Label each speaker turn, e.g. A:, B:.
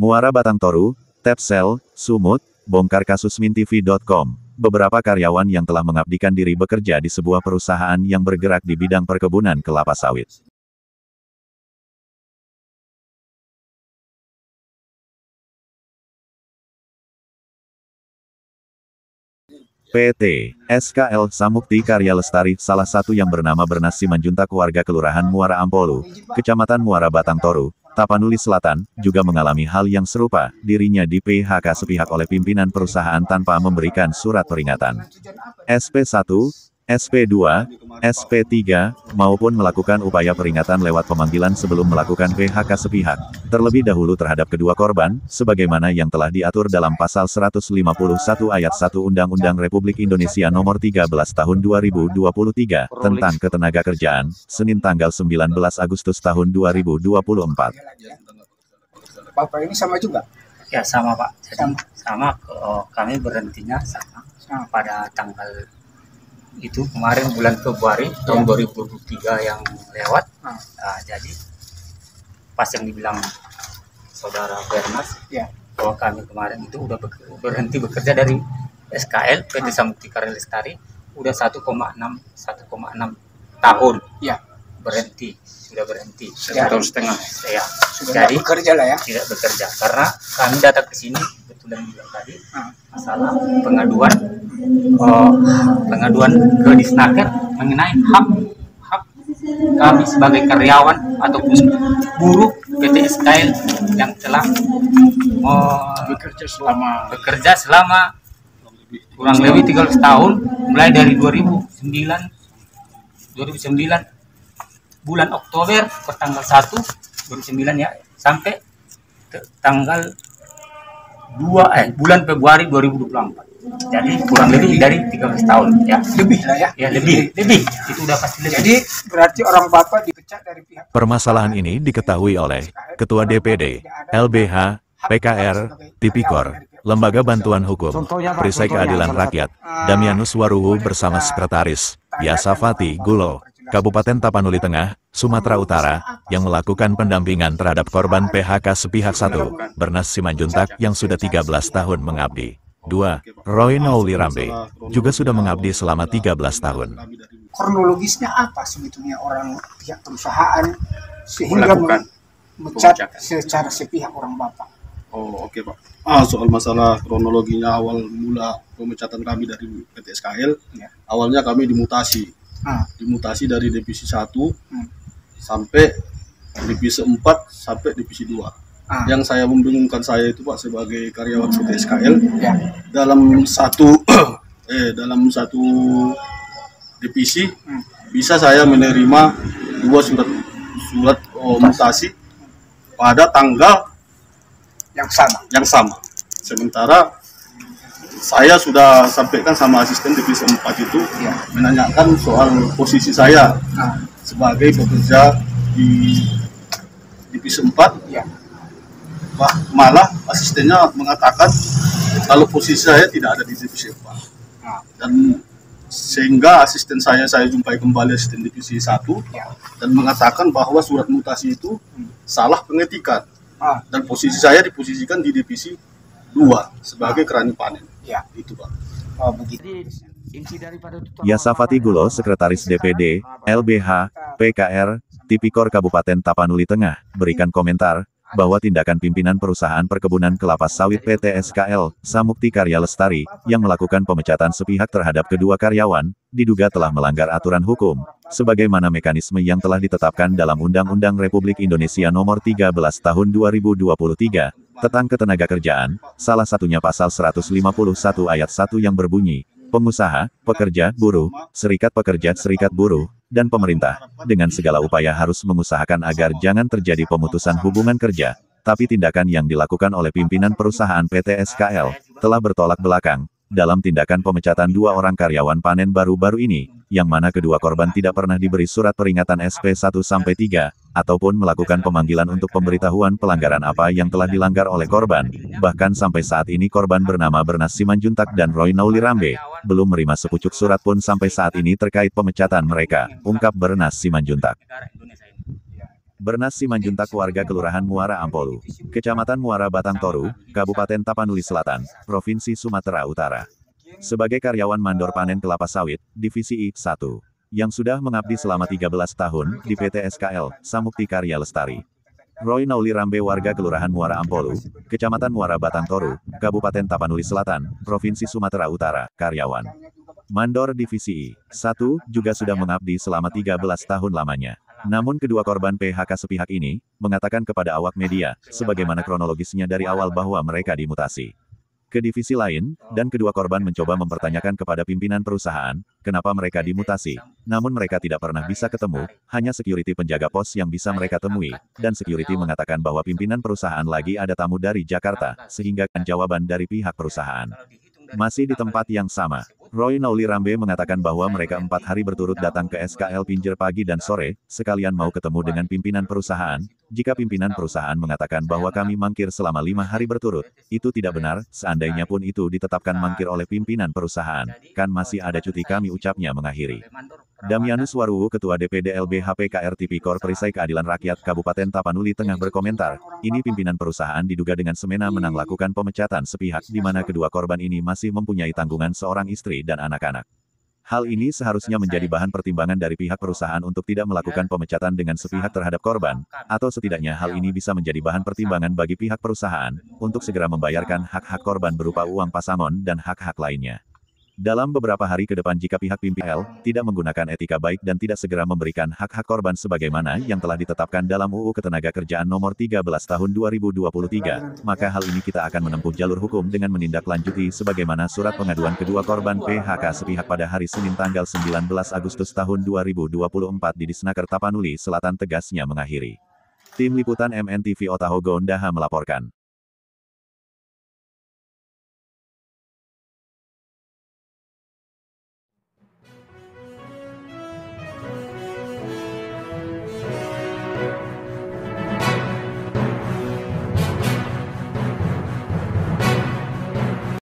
A: Muara Batang Toru, Tepsel, Sumut, bongkar kasus mintv.com. Beberapa karyawan yang telah mengabdikan diri bekerja di sebuah perusahaan yang bergerak di bidang perkebunan kelapa sawit. PT SKL Samukti Karya Lestari, salah satu yang bernama Bernas Simanjuntak, warga Kelurahan Muara Ampolu, Kecamatan Muara Batang Toru, Tapanuli Selatan, juga mengalami hal yang serupa. Dirinya di PHK sepihak oleh pimpinan perusahaan tanpa memberikan surat peringatan SP1, SP2, SP3, maupun melakukan upaya peringatan lewat pemanggilan sebelum melakukan PHK sepihak, terlebih dahulu terhadap kedua korban, sebagaimana yang telah diatur dalam Pasal 151 Ayat 1 Undang-Undang Republik Indonesia Nomor 13 Tahun 2023, tentang Ketenagakerjaan, Senin tanggal 19 Agustus tahun 2024.
B: Bapak ini sama juga?
C: Ya sama Pak, jadi sama kami berhentinya sama pada tanggal itu kemarin bulan Februari tahun 2023 yang lewat. Nah, jadi pas yang dibilang saudara Bernas bahwa kami kemarin itu udah berhenti bekerja dari SKL PT Samukti Karya Lestari udah 1,6 tahun berhenti, sudah berhenti 1,5 tahun ya.
B: Sudah jadi bekerja lah ya?
C: Tidak bekerja karena kami datang ke sini betulan bilang tadi masalah pengaduan ke Disnaker mengenai hak kami sebagai karyawan ataupun buruh PT SKL yang telah bekerja selama kurang lebih 13 tahun mulai dari 2009 bulan Oktober per tanggal 1 2009 ya sampai tanggal 2 bulan Februari 2024. Jadi kurang lebih dari 13 tahun ya.
B: Lebih lah ya.
C: Ya lebih. Itu udah pasti lebih.
B: Jadi berarti orang Bapak dipecat dari pihak.
A: Permasalahan ini diketahui oleh Ketua DPD, LBH, PKR, Tipikor, Lembaga Bantuan Hukum, Perisai Keadilan Rakyat, Damianus Waruhu bersama Sekretaris, Yasafati Gulo, Kabupaten Tapanuli Tengah, Sumatera Utara, yang melakukan pendampingan terhadap korban PHK sepihak 1, Bernas Simanjuntak yang sudah 13 tahun mengabdi. 2. Roy Naulirambe, juga sudah mengabdi selama 13 tahun.
B: Kronologisnya apa sebetulnya orang pihak perusahaan sehingga memecat secara sepihak orang Bapak?
D: Oh oke Pak. Soal masalah kronologinya awal mula pemecatan kami dari PT SKL, awalnya kami dimutasi. Dimutasi dari divisi 1 sampai divisi 4 sampai divisi 2. Yang saya membingungkan saya itu Pak sebagai karyawan PT SKL dalam satu divisi bisa saya menerima 2 surat mutasi pada tanggal yang sama. Sementara saya sudah sampaikan sama asisten divisi 4 itu menanyakan soal posisi saya sebagai pekerja di divisi 4. Malah asistennya mengatakan kalau posisi saya tidak ada di divisi 4. Dan sehingga asisten saya jumpai kembali asisten divisi 1 dan mengatakan bahwa surat mutasi itu salah pengetikan. Dan posisi saya diposisikan di divisi 2 sebagai kerani panen. Itu Pak.
A: Yasafati Gulo, Sekretaris DPD, LBH, PKR, Tipikor Kabupaten Tapanuli Tengah, berikan komentar bahwa tindakan pimpinan perusahaan perkebunan kelapa sawit PT SKL Samukti Karya Lestari yang melakukan pemecatan sepihak terhadap kedua karyawan diduga telah melanggar aturan hukum sebagaimana mekanisme yang telah ditetapkan dalam Undang-Undang Republik Indonesia Nomor 13 Tahun 2023 tentang Ketenagakerjaan, salah satunya Pasal 151 Ayat 1 yang berbunyi, pengusaha, pekerja, buruh, serikat pekerja, serikat buruh, dan pemerintah, dengan segala upaya harus mengusahakan agar jangan terjadi pemutusan hubungan kerja, tapi tindakan yang dilakukan oleh pimpinan perusahaan PT SKL, telah bertolak belakang, dalam tindakan pemecatan 2 orang karyawan panen baru-baru ini, yang mana kedua korban tidak pernah diberi surat peringatan SP1-3, ataupun melakukan pemanggilan untuk pemberitahuan pelanggaran apa yang telah dilanggar oleh korban. Bahkan sampai saat ini korban bernama Bernas Simanjuntak dan Roy Naulirambe belum menerima sepucuk surat pun sampai saat ini terkait pemecatan mereka, ungkap Bernas Simanjuntak. Bernas Simanjuntak warga Kelurahan Muara Ampolu, Kecamatan Muara Batang Toru, Kabupaten Tapanuli Selatan, Provinsi Sumatera Utara. Sebagai karyawan mandor panen kelapa sawit, Divisi I1, yang sudah mengabdi selama 13 tahun di PT SKL, Samukti Karya Lestari. Roy Nauli Rambe warga Kelurahan Muara Ampolu, Kecamatan Muara Batang Toru, Kabupaten Tapanuli Selatan, Provinsi Sumatera Utara, karyawan mandor Divisi I1, juga sudah mengabdi selama 13 tahun lamanya. Namun kedua korban PHK sepihak ini, mengatakan kepada awak media, sebagaimana kronologisnya dari awal bahwa mereka dimutasi ke divisi lain, dan kedua korban mencoba mempertanyakan kepada pimpinan perusahaan, kenapa mereka dimutasi. Namun mereka tidak pernah bisa ketemu, hanya security penjaga pos yang bisa mereka temui, dan security mengatakan bahwa pimpinan perusahaan lagi ada tamu dari Jakarta, sehingga jawaban dari pihak perusahaan masih di tempat yang sama. Roy Nauli Rambe mengatakan bahwa mereka 4 hari berturut datang ke SKL Pinjer pagi dan sore, sekalian mau ketemu dengan pimpinan perusahaan. Jika pimpinan perusahaan mengatakan bahwa kami mangkir selama 5 hari berturut, itu tidak benar, seandainya pun itu ditetapkan mangkir oleh pimpinan perusahaan, kan masih ada cuti kami, ucapnya mengakhiri. Damianus Waruwu, Ketua DPD LBH PKR Tipikor Perisai Keadilan Rakyat Kabupaten Tapanuli Tengah berkomentar, ini pimpinan perusahaan diduga dengan semena-mena melakukan pemecatan sepihak di mana kedua korban ini masih mempunyai tanggungan seorang istri dan anak-anak. Hal ini seharusnya menjadi bahan pertimbangan dari pihak perusahaan untuk tidak melakukan pemecatan dengan sepihak terhadap korban, atau setidaknya hal ini bisa menjadi bahan pertimbangan bagi pihak perusahaan, untuk segera membayarkan hak-hak korban berupa uang pasangon dan hak-hak lainnya. Dalam beberapa hari ke depan jika pihak pimpinan tidak menggunakan etika baik dan tidak segera memberikan hak-hak korban sebagaimana yang telah ditetapkan dalam UU Ketenagakerjaan Nomor 13 Tahun 2023, maka hal ini kita akan menempuh jalur hukum dengan menindaklanjuti sebagaimana surat pengaduan kedua korban PHK sepihak pada hari Senin tanggal 19 Agustus tahun 2024 di Disnaker Tapanuli Selatan, tegasnya mengakhiri. Tim Liputan MNTV Otaho Gondaha melaporkan.